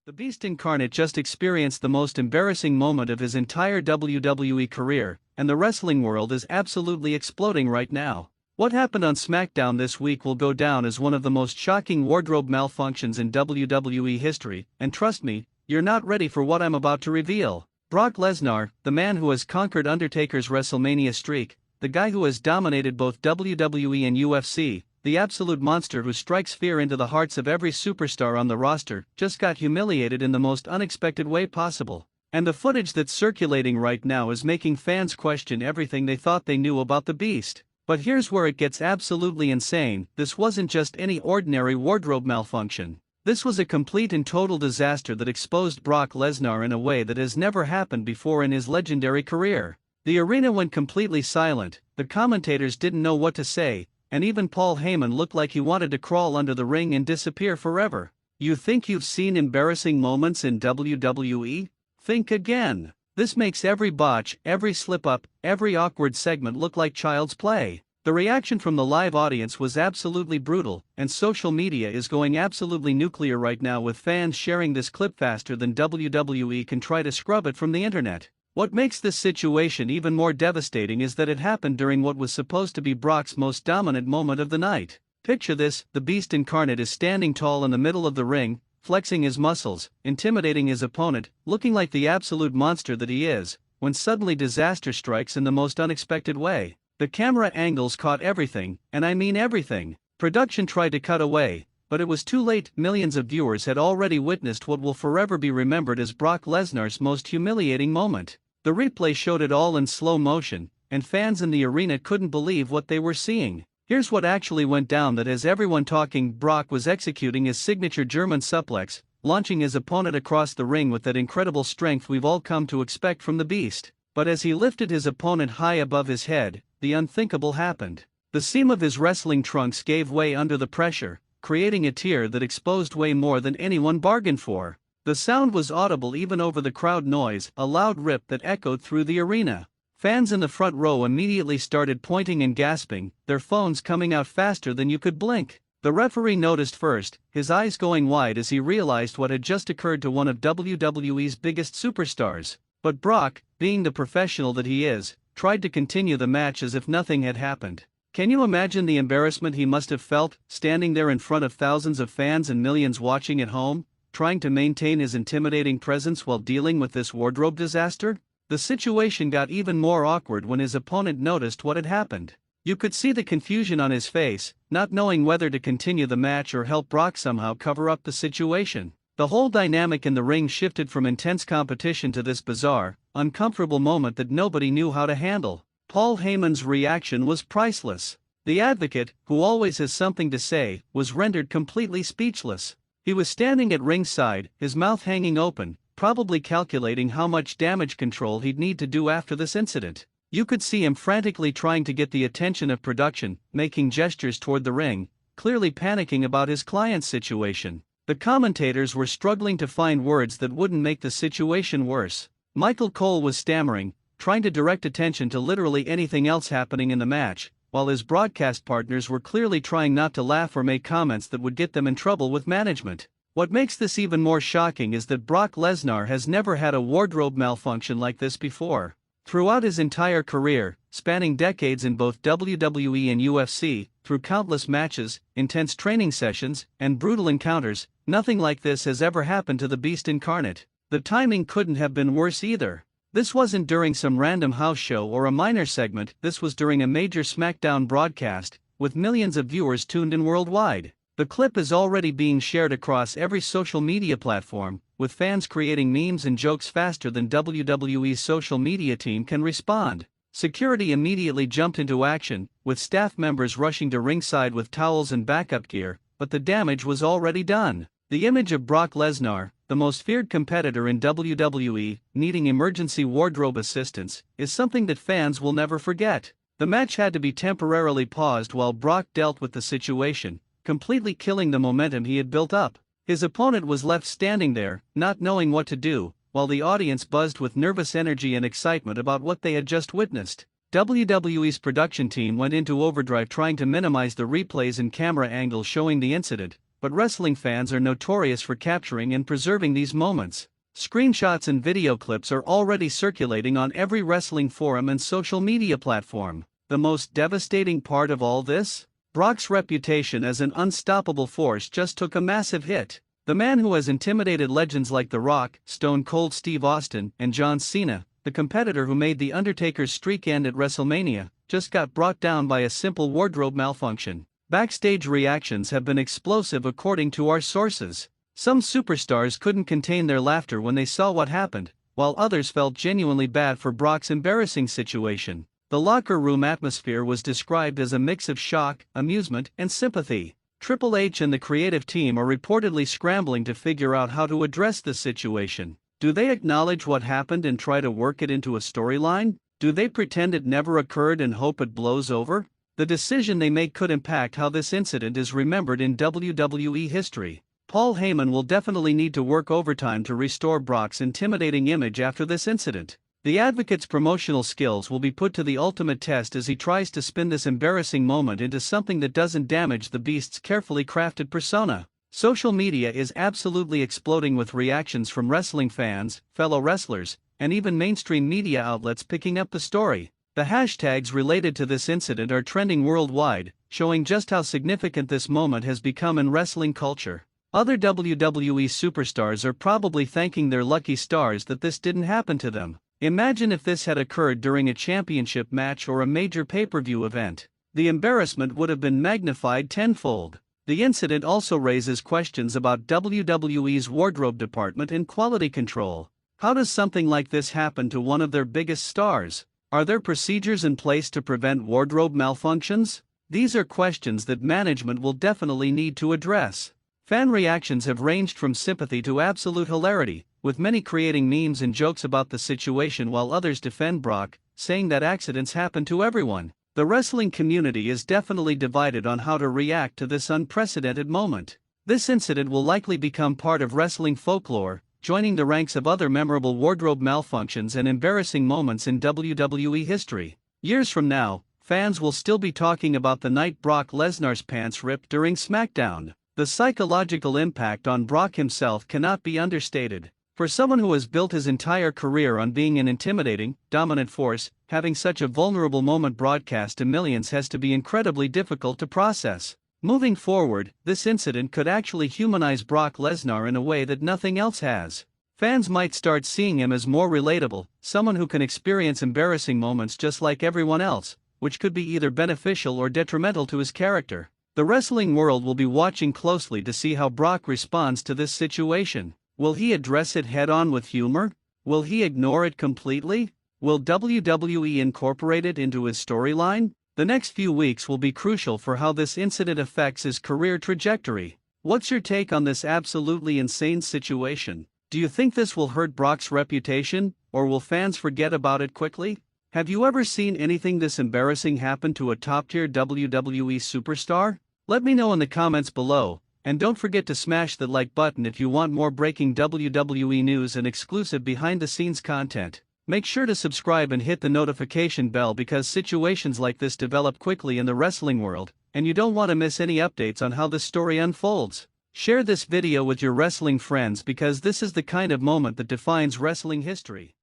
The Beast Incarnate just experienced the most embarrassing moment of his entire WWE career, and the wrestling world is absolutely exploding right now. What happened on SmackDown this week will go down as one of the most shocking wardrobe malfunctions in WWE history, and trust me, you're not ready for what I'm about to reveal. Brock Lesnar, the man who has conquered Undertaker's WrestleMania streak, the guy who has dominated both WWE and UFC, the absolute monster who strikes fear into the hearts of every superstar on the roster, just got humiliated in the most unexpected way possible. And the footage that's circulating right now is making fans question everything they thought they knew about the Beast. But here's where it gets absolutely insane: this wasn't just any ordinary wardrobe malfunction. This was a complete and total disaster that exposed Brock Lesnar in a way that has never happened before in his legendary career. The arena went completely silent, the commentators didn't know what to say, and even Paul Heyman looked like he wanted to crawl under the ring and disappear forever. You think you've seen embarrassing moments in WWE? Think again. This makes every botch, every slip-up, every awkward segment look like child's play. The reaction from the live audience was absolutely brutal, and social media is going absolutely nuclear right now, with fans sharing this clip faster than WWE can try to scrub it from the internet. What makes this situation even more devastating is that it happened during what was supposed to be Brock's most dominant moment of the night. Picture this: the Beast Incarnate is standing tall in the middle of the ring, flexing his muscles, intimidating his opponent, looking like the absolute monster that he is, when suddenly disaster strikes in the most unexpected way. The camera angles caught everything, and I mean everything. Production tried to cut away, but it was too late. Millions of viewers had already witnessed what will forever be remembered as Brock Lesnar's most humiliating moment. The replay showed it all in slow motion, and fans in the arena couldn't believe what they were seeing. Here's what actually went down that has everyone talking. Brock was executing his signature German suplex, launching his opponent across the ring with that incredible strength we've all come to expect from the Beast. But as he lifted his opponent high above his head, the unthinkable happened. The seam of his wrestling trunks gave way under the pressure, creating a tear that exposed way more than anyone bargained for. The sound was audible even over the crowd noise, a loud rip that echoed through the arena. Fans in the front row immediately started pointing and gasping, their phones coming out faster than you could blink. The referee noticed first, his eyes going wide as he realized what had just occurred to one of WWE's biggest superstars. But Brock, being the professional that he is, tried to continue the match as if nothing had happened. Can you imagine the embarrassment he must have felt, standing there in front of thousands of fans and millions watching at home, trying to maintain his intimidating presence while dealing with this wardrobe disaster? The situation got even more awkward when his opponent noticed what had happened. You could see the confusion on his face, not knowing whether to continue the match or help Brock somehow cover up the situation. The whole dynamic in the ring shifted from intense competition to this bizarre, uncomfortable moment that nobody knew how to handle. Paul Heyman's reaction was priceless. The Advocate, who always has something to say, was rendered completely speechless. He was standing at ringside, his mouth hanging open, probably calculating how much damage control he'd need to do after this incident. You could see him frantically trying to get the attention of production, making gestures toward the ring, clearly panicking about his client's situation. The commentators were struggling to find words that wouldn't make the situation worse. Michael Cole was stammering, trying to direct attention to literally anything else happening in the match, while his broadcast partners were clearly trying not to laugh or make comments that would get them in trouble with management. What makes this even more shocking is that Brock Lesnar has never had a wardrobe malfunction like this before. Throughout his entire career, spanning decades in both WWE and UFC, through countless matches, intense training sessions, and brutal encounters, nothing like this has ever happened to the Beast Incarnate. The timing couldn't have been worse either. This wasn't during some random house show or a minor segment, this was during a major SmackDown broadcast, with millions of viewers tuned in worldwide. The clip is already being shared across every social media platform, with fans creating memes and jokes faster than WWE's social media team can respond. Security immediately jumped into action, with staff members rushing to ringside with towels and backup gear, but the damage was already done. The image of Brock Lesnar, the most feared competitor in WWE, needing emergency wardrobe assistance, is something that fans will never forget. The match had to be temporarily paused while Brock dealt with the situation, completely killing the momentum he had built up. His opponent was left standing there, not knowing what to do, while the audience buzzed with nervous energy and excitement about what they had just witnessed. WWE's production team went into overdrive trying to minimize the replays and camera angles showing the incident, but wrestling fans are notorious for capturing and preserving these moments. Screenshots and video clips are already circulating on every wrestling forum and social media platform. The most devastating part of all this? Brock's reputation as an unstoppable force just took a massive hit. The man who has intimidated legends like The Rock, Stone Cold Steve Austin, and John Cena, the competitor who made The Undertaker's streak end at WrestleMania, just got brought down by a simple wardrobe malfunction. Backstage reactions have been explosive according to our sources. Some superstars couldn't contain their laughter when they saw what happened, while others felt genuinely bad for Brock's embarrassing situation. The locker room atmosphere was described as a mix of shock, amusement, and sympathy. Triple H and the creative team are reportedly scrambling to figure out how to address this situation. Do they acknowledge what happened and try to work it into a storyline? Do they pretend it never occurred and hope it blows over? The decision they make could impact how this incident is remembered in WWE history. Paul Heyman will definitely need to work overtime to restore Brock's intimidating image after this incident. The Advocate's promotional skills will be put to the ultimate test as he tries to spin this embarrassing moment into something that doesn't damage the Beast's carefully crafted persona. Social media is absolutely exploding with reactions from wrestling fans, fellow wrestlers, and even mainstream media outlets picking up the story. The hashtags related to this incident are trending worldwide, showing just how significant this moment has become in wrestling culture. Other WWE superstars are probably thanking their lucky stars that this didn't happen to them. Imagine if this had occurred during a championship match or a major pay-per-view event. The embarrassment would have been magnified tenfold. The incident also raises questions about WWE's wardrobe department and quality control. How does something like this happen to one of their biggest stars? Are there procedures in place to prevent wardrobe malfunctions? These are questions that management will definitely need to address. Fan reactions have ranged from sympathy to absolute hilarity, with many creating memes and jokes about the situation while others defend Brock, saying that accidents happen to everyone. The wrestling community is definitely divided on how to react to this unprecedented moment. This incident will likely become part of wrestling folklore, joining the ranks of other memorable wardrobe malfunctions and embarrassing moments in WWE history. Years from now, fans will still be talking about the night Brock Lesnar's pants ripped during SmackDown. The psychological impact on Brock himself cannot be understated. For someone who has built his entire career on being an intimidating, dominant force, having such a vulnerable moment broadcast to millions has to be incredibly difficult to process. Moving forward, this incident could actually humanize Brock Lesnar in a way that nothing else has. Fans might start seeing him as more relatable, someone who can experience embarrassing moments just like everyone else, which could be either beneficial or detrimental to his character. The wrestling world will be watching closely to see how Brock responds to this situation. Will he address it head-on with humor? Will he ignore it completely? Will WWE incorporate it into his storyline? The next few weeks will be crucial for how this incident affects his career trajectory. What's your take on this absolutely insane situation? Do you think this will hurt Brock's reputation, or will fans forget about it quickly? Have you ever seen anything this embarrassing happen to a top-tier WWE superstar? Let me know in the comments below, and don't forget to smash the like button if you want more breaking WWE news and exclusive behind-the-scenes content. Make sure to subscribe and hit the notification bell because situations like this develop quickly in the wrestling world, and you don't want to miss any updates on how this story unfolds. Share this video with your wrestling friends because this is the kind of moment that defines wrestling history.